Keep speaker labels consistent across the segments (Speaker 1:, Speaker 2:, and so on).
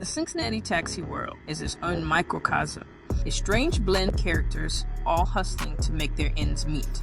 Speaker 1: The Cincinnati taxi world is its own microcosm, a strange blend of characters all hustling to make their ends meet.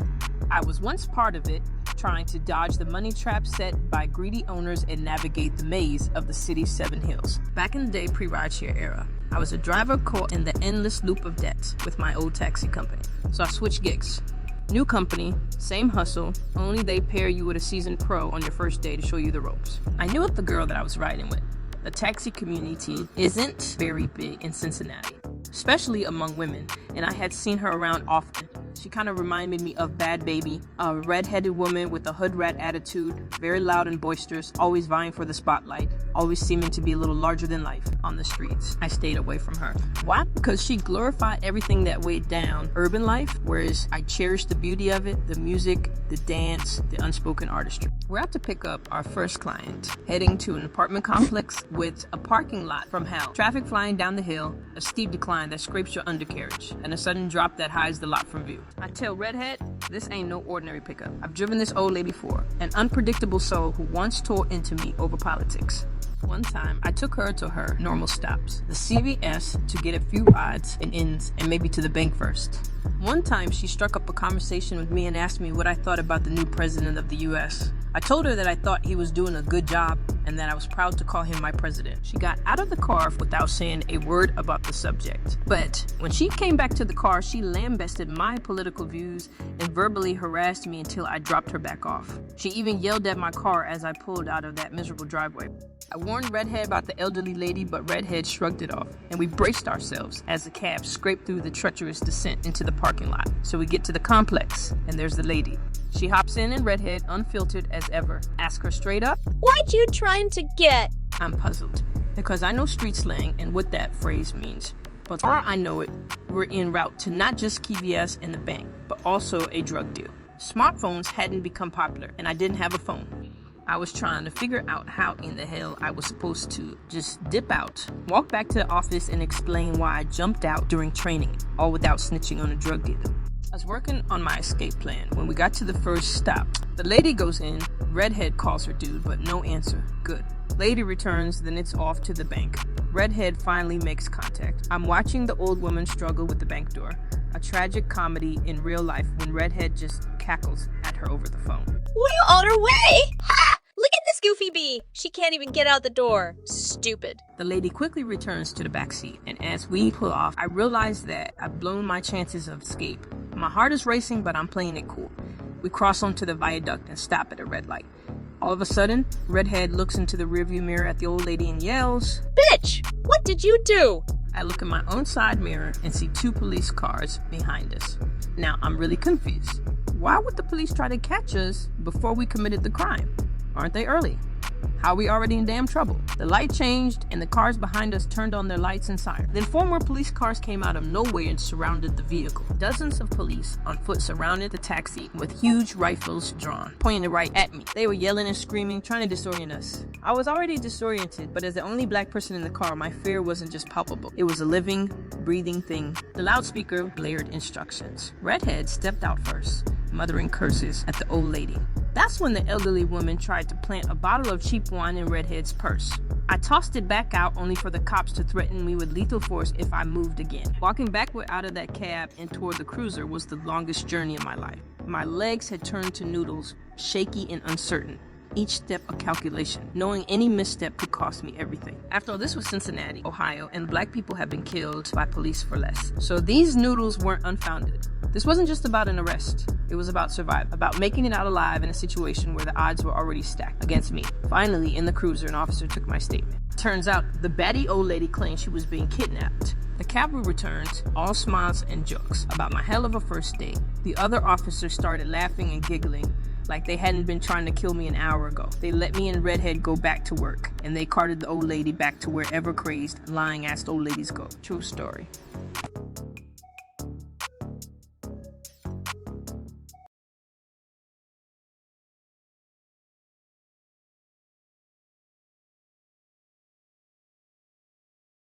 Speaker 1: I was once part of it, trying to dodge the money trap set by greedy owners and navigate the maze of the city's 7 hills. Back in the day pre-rideshare era, I was a driver caught in the endless loop of debt with my old taxi company. So I switched gigs. New company, same hustle, only they pair you with a seasoned pro on your first day to show you the ropes. I knew the girl that I was riding with. The taxi community isn't very big in Cincinnati, especially among women, and I had seen her around often. She kind of reminded me of Bad Baby, a red-headed woman with a hood rat attitude, very loud and boisterous, always vying for the spotlight, always seeming to be a little larger than life on the streets. I stayed away from her. Why? Because she glorified everything that weighed down urban life, whereas I cherished the beauty of it, the music, the dance, the unspoken artistry. We're out to pick up our first client, heading to an apartment complex with a parking lot from hell, traffic flying down the hill, a steep decline that scrapes your undercarriage, and a sudden drop that hides the lot from view. I tell Redhead, this ain't no ordinary pickup. I've driven this old lady before, an unpredictable soul who once tore into me over politics. One time, I took her to her normal stops, the CVS to get a few odds and ends, and maybe to the bank first. One time, she struck up a conversation with me and asked me what I thought about the new president of the US. I told her that I thought he was doing a good job and that I was proud to call him my president. She got out of the car without saying a word about the subject. But when she came back to the car, she lambasted my political views and verbally harassed me until I dropped her back off. She even yelled at my car as I pulled out of that miserable driveway. I warned Redhead about the elderly lady, but Redhead shrugged it off, and we braced ourselves as the cab scraped through the treacherous descent into the parking lot. So we get to the complex, and there's the lady. She hops in and Redhead, unfiltered as ever, ask her straight up,
Speaker 2: "What you trying to get?"
Speaker 1: I'm puzzled, because I know street slang and what that phrase means. But before I know it, we're en route to not just KVS and the bank, but also a drug deal. Smartphones hadn't become popular, and I didn't have a phone. I was trying to figure out how in the hell I was supposed to just dip out, walk back to the office, and explain why I jumped out during training, all without snitching on a drug dealer. I was working on my escape plan when we got to the first stop. The lady goes in, Redhead calls her dude, but no answer. Good. Lady returns, then it's off to the bank. Redhead finally makes contact. I'm watching the old woman struggle with the bank door. A tragic comedy in real life when Redhead just cackles at her over the phone.
Speaker 2: We on our way! Ha! Look at this goofy bee! She can't even get out the door. Stupid.
Speaker 1: The lady quickly returns to the back seat, and as we pull off, I realize that I've blown my chances of escape. My heart is racing, but I'm playing it cool. We cross onto the viaduct and stop at a red light. All of a sudden, Redhead looks into the rearview mirror at the old lady and yells,
Speaker 2: "Bitch! What did you do?"
Speaker 1: I look in my own side mirror and see 2 police cars behind us. Now, I'm really confused. Why would the police try to catch us before we committed the crime? Aren't they early? How are we already in damn trouble? The light changed and the cars behind us turned on their lights and sirens. Then 4 more police cars came out of nowhere and surrounded the vehicle. Dozens of police on foot surrounded the taxi with huge rifles drawn, pointing right at me. They were yelling and screaming, trying to disorient us. I was already disoriented, but as the only black person in the car, my fear wasn't just palpable. It was a living, breathing thing. The loudspeaker blared instructions. Redhead stepped out first, muttering curses at the old lady. That's when the elderly woman tried to plant a bottle of cheap wine in Redhead's purse. I tossed it back out only for the cops to threaten me with lethal force if I moved again. Walking backward out of that cab and toward the cruiser was the longest journey of my life. My legs had turned to noodles, shaky and uncertain. Each step a calculation, knowing any misstep could cost me everything. After all, this was Cincinnati, Ohio, and black people have been killed by police for less. So these noodles weren't unfounded. This wasn't just about an arrest. It was about survival, about making it out alive in a situation where the odds were already stacked against me. Finally, in the cruiser, an officer took my statement. Turns out, the batty old lady claimed she was being kidnapped. The cavalry returned, all smiles and jokes about my hell of a first date. The other officers started laughing and giggling, like they hadn't been trying to kill me an hour ago. They let me and Redhead go back to work, and they carted the old lady back to wherever crazed, lying-ass old ladies go. True story.